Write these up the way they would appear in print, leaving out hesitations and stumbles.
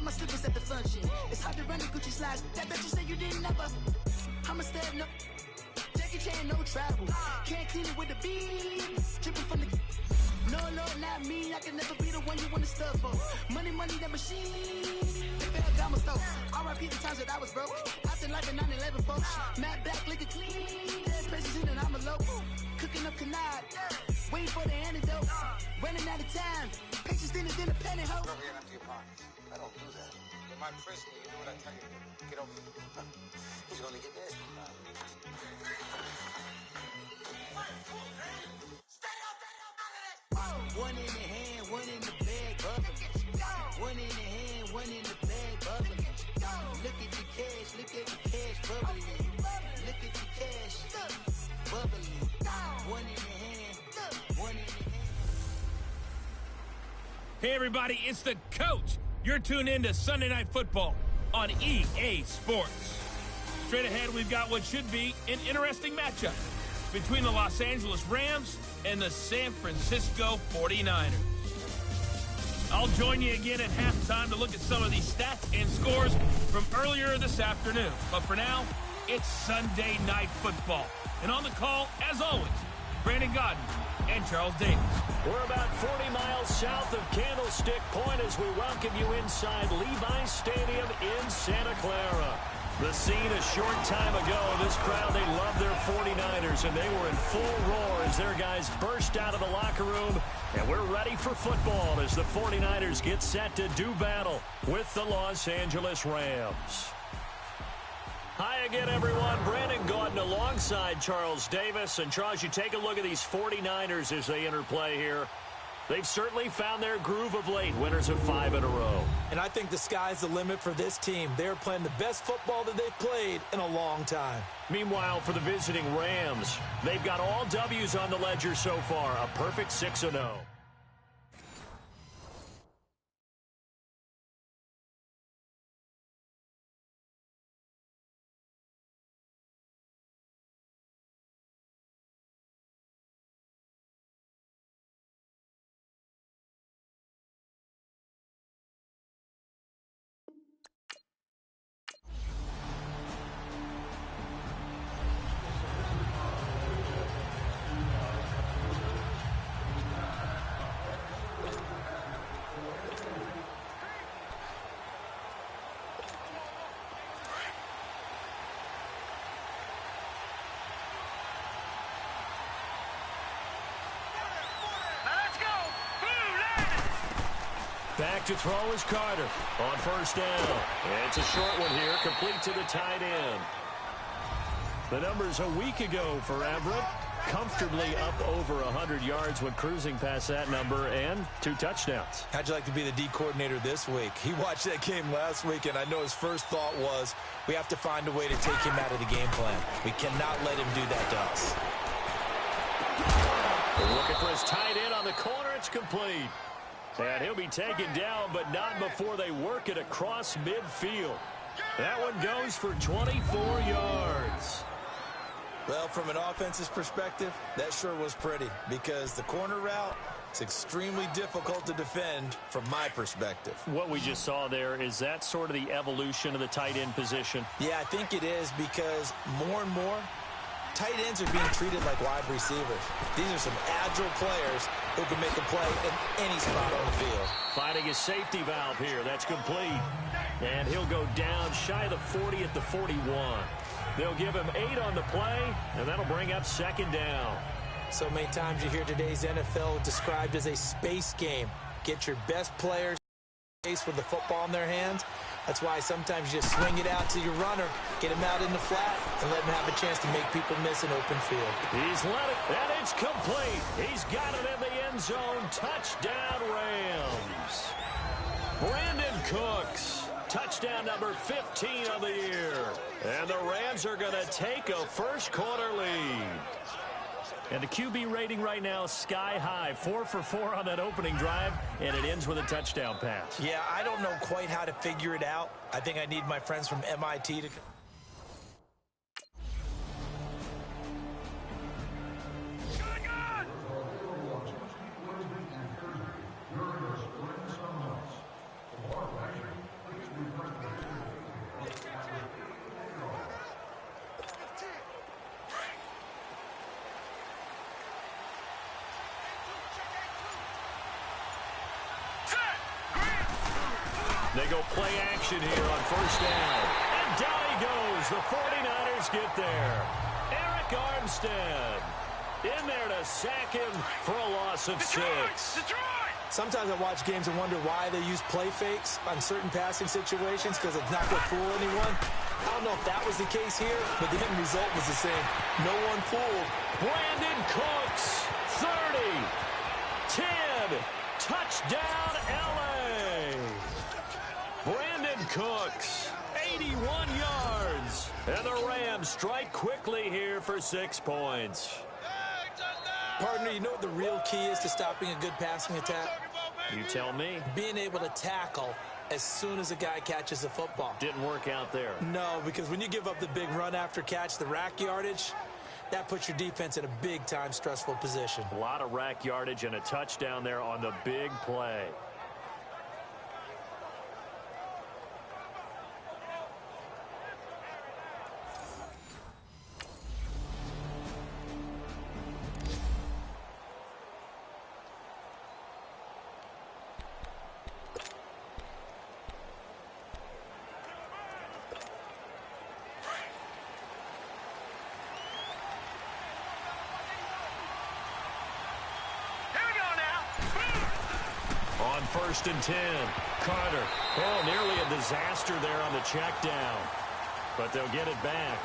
my slippers at the function. It's hard to run the Gucci slides. That you said you didn't never. I'ma step no. Jackie Chan, no travel. Can't clean it with the beat. Dripping from the. No, not me. I can never be the one you want to stuff for. Money, that machine. They fell down my stove. R.I.P. the times that I was broke. After life in 9/11, folks. Matte black, liquor clean. Dead presses in and I'm a local. Cooking up canard. Waiting for the antidote. Running out of time. Patience thinner than a pantyhose. Go here after your pockets. I don't do that. In my prison, you do what I tell you to. Get over here. He's gonna get this. One in the hand, one in the bag, bubbling. One in the hand, one in the bag, bubbling. Look at the cash, bubbling. Look at the cash, bubbling. One in the hand, one in the hand. Hey everybody, it's the coach. You're tuned in to Sunday Night Football on EA Sports. Straight ahead, we've got what should be an interesting matchup between the Los Angeles Rams and the San Francisco 49ers. I'll join you again at halftime to look at some of these stats and scores from earlier this afternoon. But for now, it's Sunday Night Football. And on the call, as always, Brandon Godden and Charles Davis. We're about 40 miles south of Candlestick Point as we welcome you inside Levi's Stadium in Santa Clara. The scene a short time ago, this crowd, they love their 49ers, and they were in full roar as their guys burst out of the locker room. And we're ready for football as the 49ers get set to do battle with the Los Angeles Rams. Hi again, everyone. Brandon Gaudin alongside Charles Davis. And, Charles, you take a look at these 49ers as they interplay here. They've certainly found their groove of late, winners of 5 in a row. And I think the sky's the limit for this team. They're playing the best football that they've played in a long time. Meanwhile, for the visiting Rams, they've got all W's on the ledger so far, a perfect 6-0. Back to throw is Carter on first down. It's a short one here, complete to the tight end. The numbers a week ago for Everett, comfortably up over 100 yards when cruising past that number, and 2 touchdowns. How'd you like to be the D coordinator this week? He watched that game last week, and I know his first thought was, we have to find a way to take him out of the game plan. We cannot let him do that to us. Looking for his tight end on the corner. It's complete. And he'll be taken down, but not before they work it across midfield. That one goes for 24 yards. Well, from an offensive perspective, that sure was pretty because the corner route is extremely difficult to defend from my perspective. What we just saw there, is that sort of the evolution of the tight end position? Yeah, I think it is because more and more, tight ends are being treated like wide receivers. These are some agile players who can make a play in any spot on the field. Finding his safety valve here. That's complete. And he'll go down shy of the 40 at the 41. They'll give him 8 on the play, and that'll bring up second down. So many times you hear today's NFL described as a space game. Get your best players space with the football in their hands. That's why sometimes you just swing it out to your runner, get him out in the flat, and let him have a chance to make people miss an open field. He's let it, and it's complete. He's got it in the end zone. Touchdown, Rams. Brandon Cooks, touchdown number 15 of the year. And the Rams are going to take a first quarter lead. And the QB rating right now, sky high. 4 for 4 on that opening drive, and it ends with a touchdown pass. Yeah, I don't know quite how to figure it out. I think I need my friends from MIT to... They go play action here on first down. And down he goes. The 49ers get there. Eric Armstead in there to sack him for a loss of 6. Sometimes I watch games and wonder why they use play fakes on certain passing situations because it's not going to fool anyone. I don't know if that was the case here, but the end result was the same. No one fooled. Brandon Cooks, 30, 10, touchdown LA. Brandon Cooks, 81 yards. And the Rams strike quickly here for 6 points. Partner, you know what the real key is to stopping a good passing attack? You tell me. Being able to tackle as soon as a guy catches the football. Didn't work out there. No, because when you give up the big run after catch, the rack yardage, that puts your defense in a big-time stressful position. A lot of rack yardage and a touchdown there on the big play. First and 10. Carter. Oh, nearly a disaster there on the check down. But they'll get it back.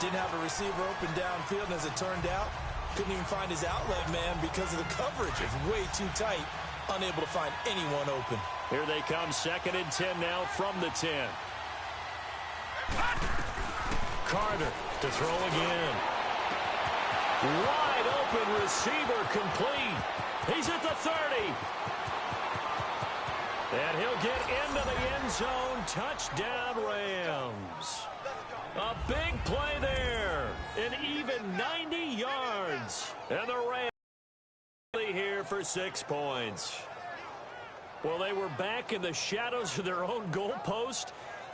Didn't have a receiver open downfield, and as it turned out, couldn't even find his outlet man because of the coverage. It's way too tight. Unable to find anyone open. Here they come, 2nd and 10 now from the 10. Carter to throw again. Wide open receiver complete. He's at the 30. And he'll get into the end zone. Touchdown, Rams. A big play there. An even 90 yards. And the Rams here for 6 points. Well, they were back in the shadows of their own goalpost,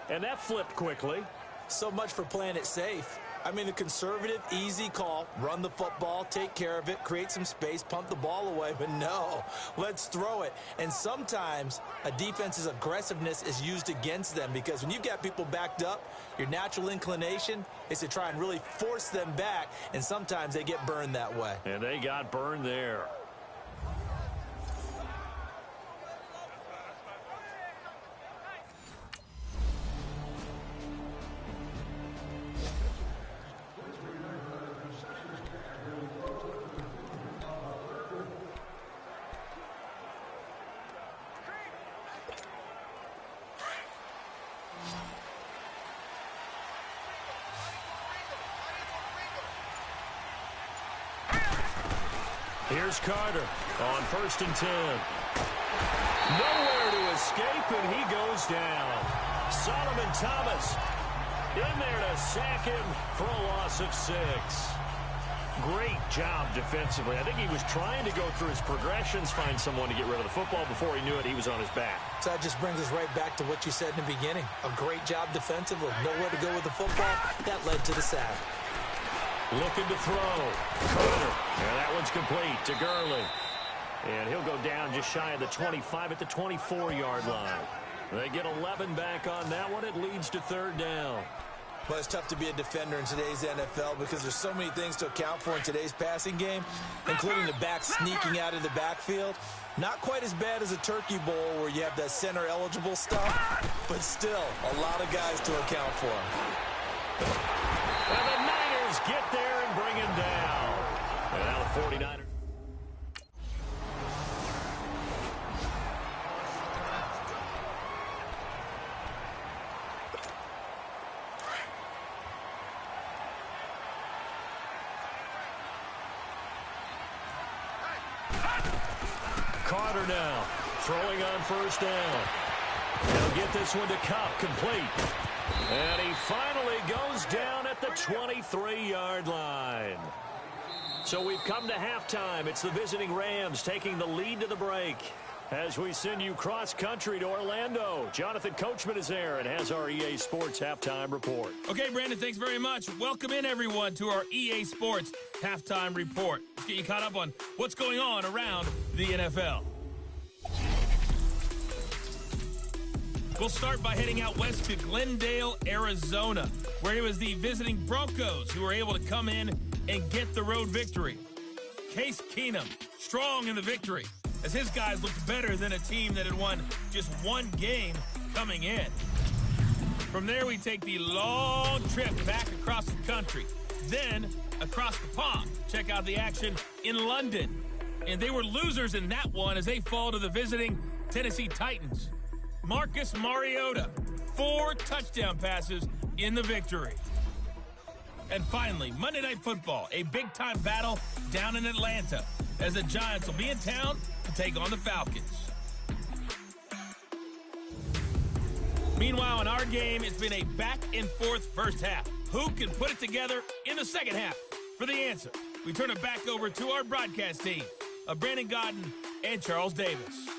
and that flipped quickly. So much for playing it safe. I mean, the conservative, easy call, run the football, take care of it, create some space, punt the ball away. But no, let's throw it. And sometimes a defense's aggressiveness is used against them because when you've got people backed up, your natural inclination is to try and really force them back, and sometimes they get burned that way. And they got burned there. Here's Carter on 1st and 10. Nowhere to escape, and he goes down. Solomon Thomas in there to sack him for a loss of 6. Great job defensively. I think he was trying to go through his progressions, find someone to get rid of the football. Before he knew it, he was on his back. So that just brings us right back to what you said in the beginning. A great job defensively. Nowhere to go with the football. That led to the sack. Looking to throw. Carter. And that one's complete to Gurley. And he'll go down just shy of the 25 at the 24-yard line. They get 11 back on that one. It leads to 3rd down. Well, it's tough to be a defender in today's NFL because there's so many things to account for in today's passing game, including the back sneaking out of the backfield. Not quite as bad as a turkey bowl where you have that center-eligible stuff, but still a lot of guys to account for. And the Niners get there and bring him down. And now the 49ers. Carter now throwing on 1st down. He'll get this one to Cup, complete. And he finally goes down at the 23-yard line. So we've come to halftime. It's the visiting Rams taking the lead to the break. As we send you cross-country to Orlando, Jonathan Coachman is there and has our EA Sports Halftime Report. Okay, Brandon, thanks very much. Welcome in, everyone, to our EA Sports Halftime Report. Let's get you caught up on what's going on around the NFL. We'll start by heading out west to Glendale, Arizona, where it was the visiting Broncos who were able to come in and get the road victory. Case Keenum, strong in the victory, as his guys looked better than a team that had won just one game coming in. From there, we take the long trip back across the country, then across the pond. Check out the action in London. And they were losers in that one as they fall to the visiting Tennessee Titans. Marcus Mariota, 4 touchdown passes in the victory. And finally, Monday Night Football, a big-time battle down in Atlanta as the Giants will be in town to take on the Falcons. Meanwhile, in our game, it's been a back-and-forth first half. Who can put it together in the second half? For the answer, we turn it back over to our broadcast team of Brandon Godden and Charles Davis.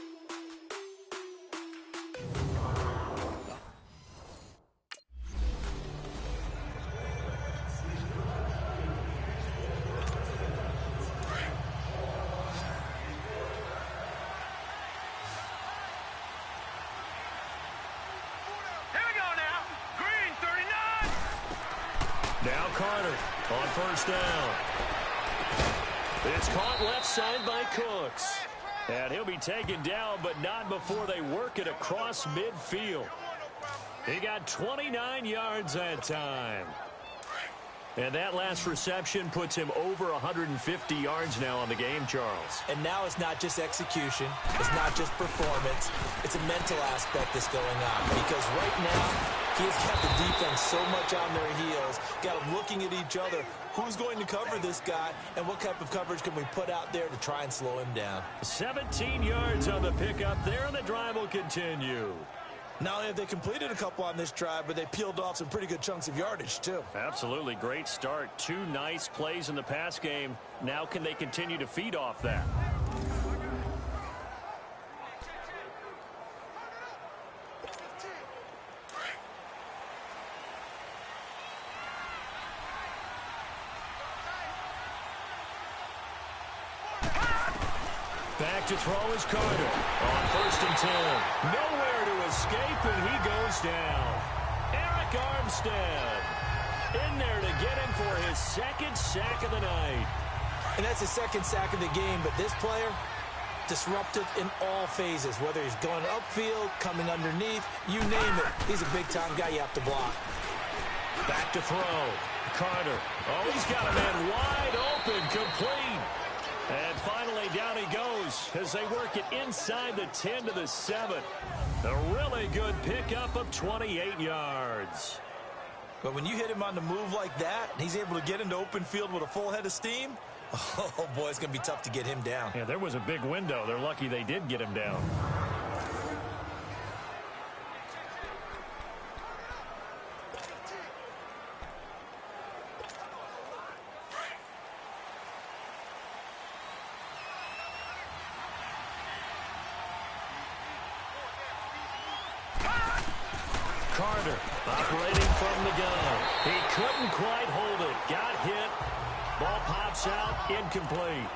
Now Carter on first down. It's caught left side by Cooks. And he'll be taken down, but not before they work it across midfield. He got 29 yards that time. And that last reception puts him over 150 yards now on the game, Charles. And now it's not just execution. It's not just performance. It's a mental aspect that's going on. Because right now, he has kept the defense so much on their heels, got them looking at each other. Who's going to cover this guy, and what type of coverage can we put out there to try and slow him down? 17 yards on the pickup there, and the drive will continue. Not only have they completed a couple on this drive, but they peeled off some pretty good chunks of yardage, too. Absolutely. Great start. 2 nice plays in the pass game. Now can they continue to feed off that? Back to throw is Carter on first and 10. Nowhere to escape, and he goes down. Eric Armstead in there to get him for his second sack of the night. And that's his second sack of the game, but this player, disruptive in all phases, whether he's going upfield, coming underneath, you name it. He's a big-time guy you have to block. Back to throw. Carter. Oh, he's got a man wide open, complete. And finally, down he goes as they work it inside the 10 to the 7. A really good pickup of 28 yards. But when you hit him on the move like that, and he's able to get into open field with a full head of steam, oh, boy, it's going to be tough to get him down. Yeah, there was a big window. They're lucky they did get him down. Carter operating from the gun. He couldn't quite hold it. Got hit. Ball pops out. Incomplete.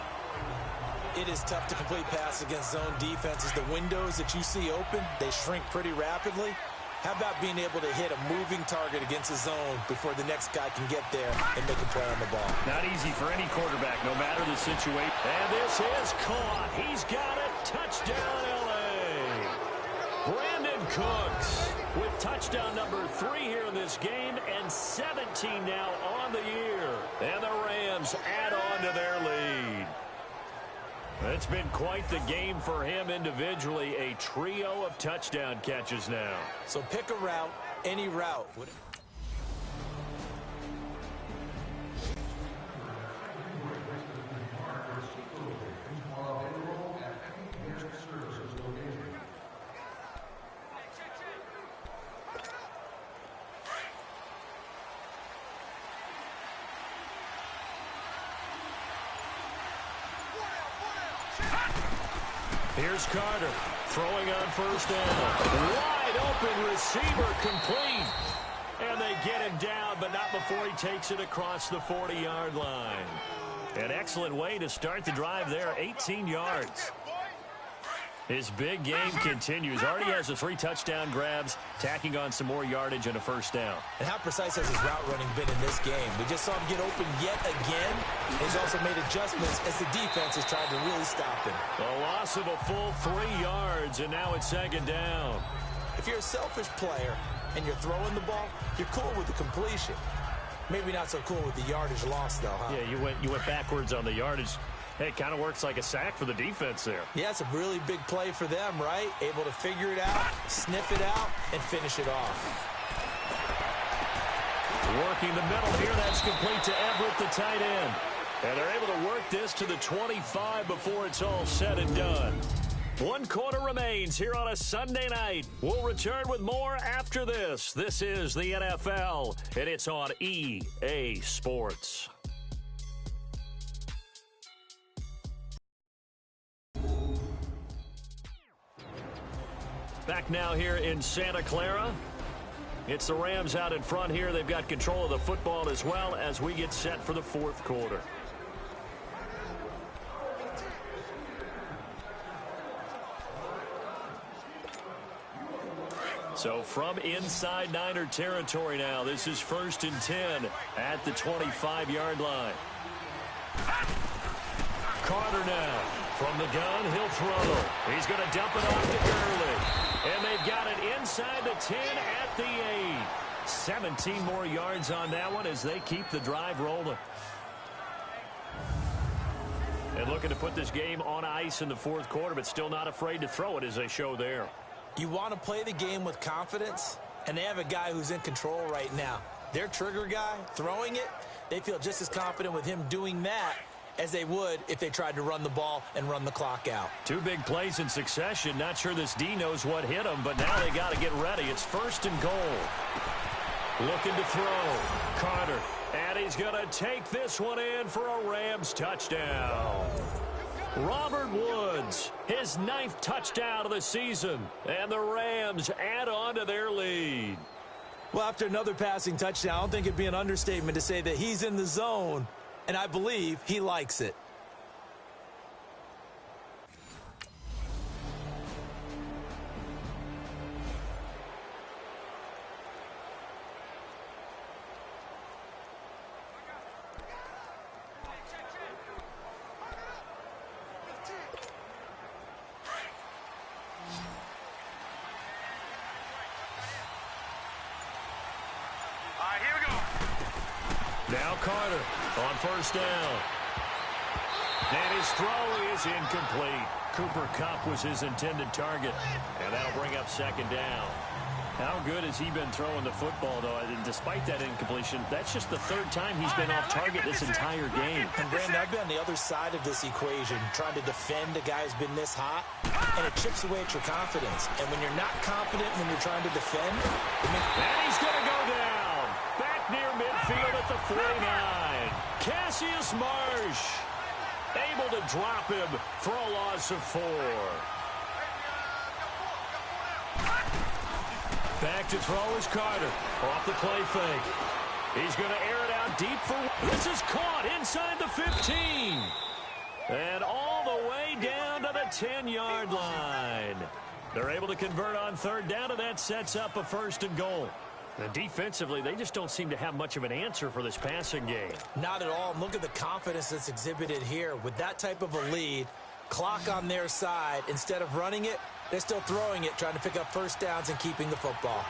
It is tough to complete pass against zone defenses. The windows that you see open, they shrink pretty rapidly. How about being able to hit a moving target against a zone before the next guy can get there and make a play on the ball? Not easy for any quarterback, no matter the situation. And this is caught. He's got it. Touchdown, L.A. Brandon Cooks with touchdown number 3 here in this game, and 17 now on the year. And the Rams add on to their lead. It's been quite the game for him individually. A trio of touchdown catches now. So pick a route, any route. Here's Carter throwing on first down. Wide open receiver, complete. And they get him down, but not before he takes it across the 40-yard line. An excellent way to start the drive there, 18 yards. His big game continues. Already has the 3 touchdown grabs, tacking on some more yardage and a first down. And how precise has his route running been in this game? We just saw him get open yet again. He's also made adjustments as the defense has tried to really stop him. A loss of a full 3 yards, and now it's second down. If you're a selfish player and you're throwing the ball, you're cool with the completion. Maybe not so cool with the yardage loss, though, huh? Yeah, you went backwards on the yardage. Hey, it kind of works like a sack for the defense there. Yeah, it's a really big play for them, right? Able to figure it out, sniff it out, and finish it off. Working the middle here, that's complete to Everett, the tight end. And they're able to work this to the 25 before it's all said and done. 1 quarter remains here on a Sunday night. We'll return with more after this. This is the NFL, and it's on EA Sports. Back now here in Santa Clara. It's the Rams out in front here. They've got control of the football as well as we get set for the 4th quarter. So from inside Niner territory now, this is 1st and 10 at the 25-yard line. Carter now from the gun. He'll throw. He's going to dump it off to Gurley. And they've got it inside the 10 at the 8. 17 more yards on that one as they keep the drive rolling. And looking to put this game on ice in the 4th quarter, but still not afraid to throw it as they show there. You want to play the game with confidence, and they have a guy who's in control right now. Their trigger guy, throwing it, they feel just as confident with him doing that as they would if they tried to run the ball and run the clock out. 2 big plays in succession. Not sure this D knows what hit him, but now they got to get ready. It's 1st and goal. Looking to throw. Carter. And he's going to take this one in for a Rams touchdown. Robert Woods, his 9th touchdown of the season. And the Rams add on to their lead. Well, after another passing touchdown, I don't think it'd be an understatement to say that he's in the zone, and I believe he likes it. Now Carter on 1st down. And his throw is incomplete. Cooper Kupp was his intended target. And that'll bring up 2nd down. How good has he been throwing the football, though? And despite that incompletion, that's just the 3rd time he's been off target this entire game. And Brandon, I've been on the other side of this equation, trying to defend a guy who's been this hot, and it chips away at your confidence. And when you're not confident when you're trying to defend, and he's going to go down. Back near midfield at the 49. Cassius Marsh able to drop him for a loss of 4. Back to throw is Carter. Off the play fake. He's going to air it out deep for... This is caught inside the 15. And all the way down to the 10-yard line. They're able to convert on 3rd down, and that sets up a 1st and goal. And defensively, they just don't seem to have much of an answer for this passing game. Not at all. Look at the confidence that's exhibited here. With that type of a lead, clock on their side, instead of running it, they're still throwing it, trying to pick up 1st downs and keeping the football.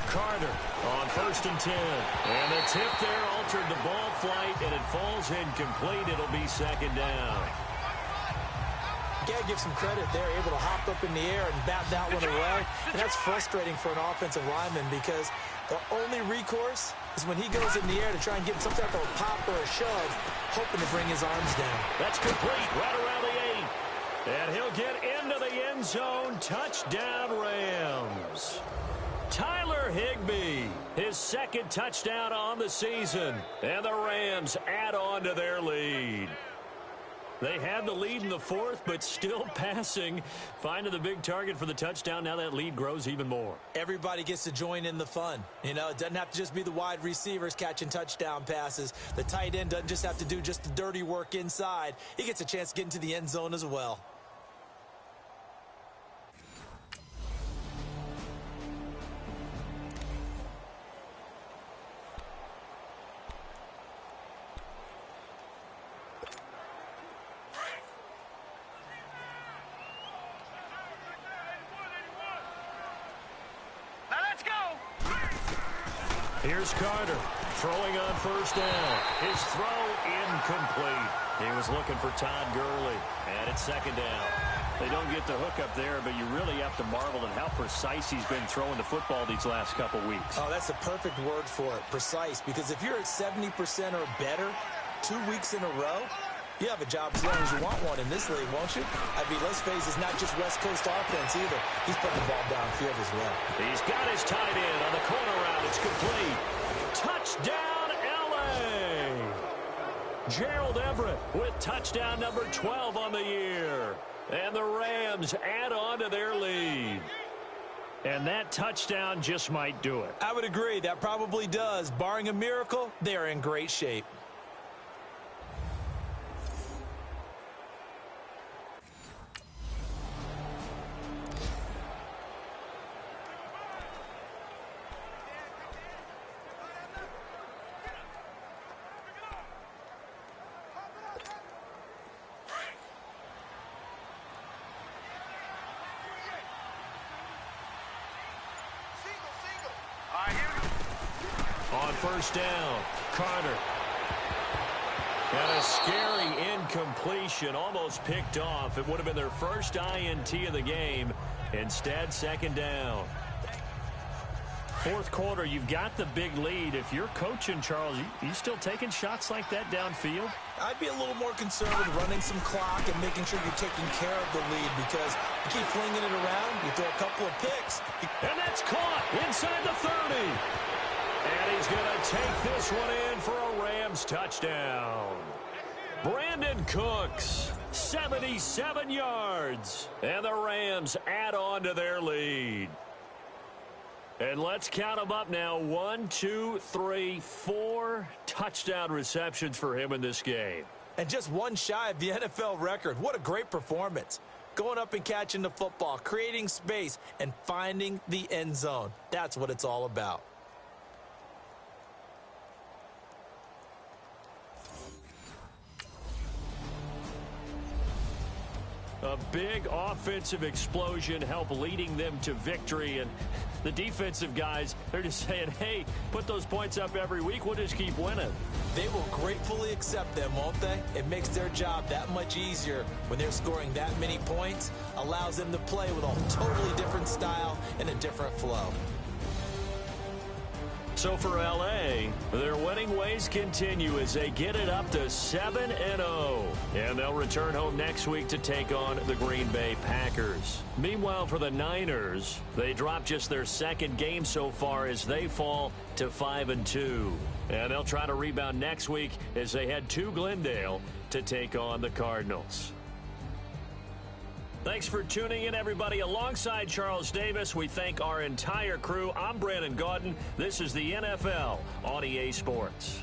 Carter on 1st and 10. And the tip there altered the ball flight, and it falls incomplete. It'll be 2nd down. Got to give some credit there, able to hop up in the air and bat that one away. And that's frustrating for an offensive lineman because the only recourse is when he goes in the air to try and get some type of a pop or a shove, hoping to bring his arms down. That's complete right around the 8. And he'll get into the end zone. Touchdown, Rams. Tyler Higbee, his 2nd touchdown on the season. And the Rams add on to their lead. They had the lead in the 4th, but still passing. Finding the big target for the touchdown. Now that lead grows even more. Everybody gets to join in the fun. You know, it doesn't have to just be the wide receivers catching touchdown passes. The tight end doesn't just have to do just the dirty work inside. He gets a chance to get into the end zone as well. Here's Carter throwing on first down. His throw incomplete. He was looking for Todd Gurley. And it's second down. They don't get the hook up there, but you really have to marvel at how precise he's been throwing the football these last couple weeks. Oh, that's the perfect word for it, precise. Because if you're at 70% or better 2 weeks in a row, you have a job as long as you want one in this league, won't you? I mean, let's face it, it's not just West Coast offense either. He's putting the ball downfield as well. He's got his tight end on the corner route. It's complete. Touchdown, L.A. Gerald Everett with touchdown number 12 on the year. And the Rams add on to their lead. And that touchdown just might do it. I would agree. That probably does. Barring a miracle, they're in great shape. On first down, Carter. And a scary incompletion, almost picked off. It would have been their first INT of the game. Instead, second down. Fourth quarter, you've got the big lead. If you're coaching, Charles, you still taking shots like that downfield? I'd be a little more concerned with running some clock and making sure you're taking care of the lead, because you keep flinging it around, you throw a couple of picks. And that's caught inside the 30. And he's going to take this one in for a Rams touchdown. Brandon Cooks, 77 yards. And the Rams add on to their lead. And let's count them up now. 1, 2, 3, 4 touchdown receptions for him in this game. And just one shy of the NFL record. What a great performance. Going up and catching the football, creating space, and finding the end zone. That's what it's all about. A big offensive explosion helped leading them to victory. And the defensive guys, they're just saying, hey, put those points up every week. We'll just keep winning. They will gratefully accept them, won't they? It makes their job that much easier when they're scoring that many points. Allows them to play with a totally different style and a different flow. So for L.A., their winning ways continue as they get it up to 7-0. And they'll return home next week to take on the Green Bay Packers. Meanwhile, for the Niners, they dropped just their second game so far as they fall to 5-2. And they'll try to rebound next week as they head to Glendale to take on the Cardinals. Thanks for tuning in, everybody. Alongside Charles Davis, we thank our entire crew. I'm Brandon Gaudin. This is the NFL on EA Sports.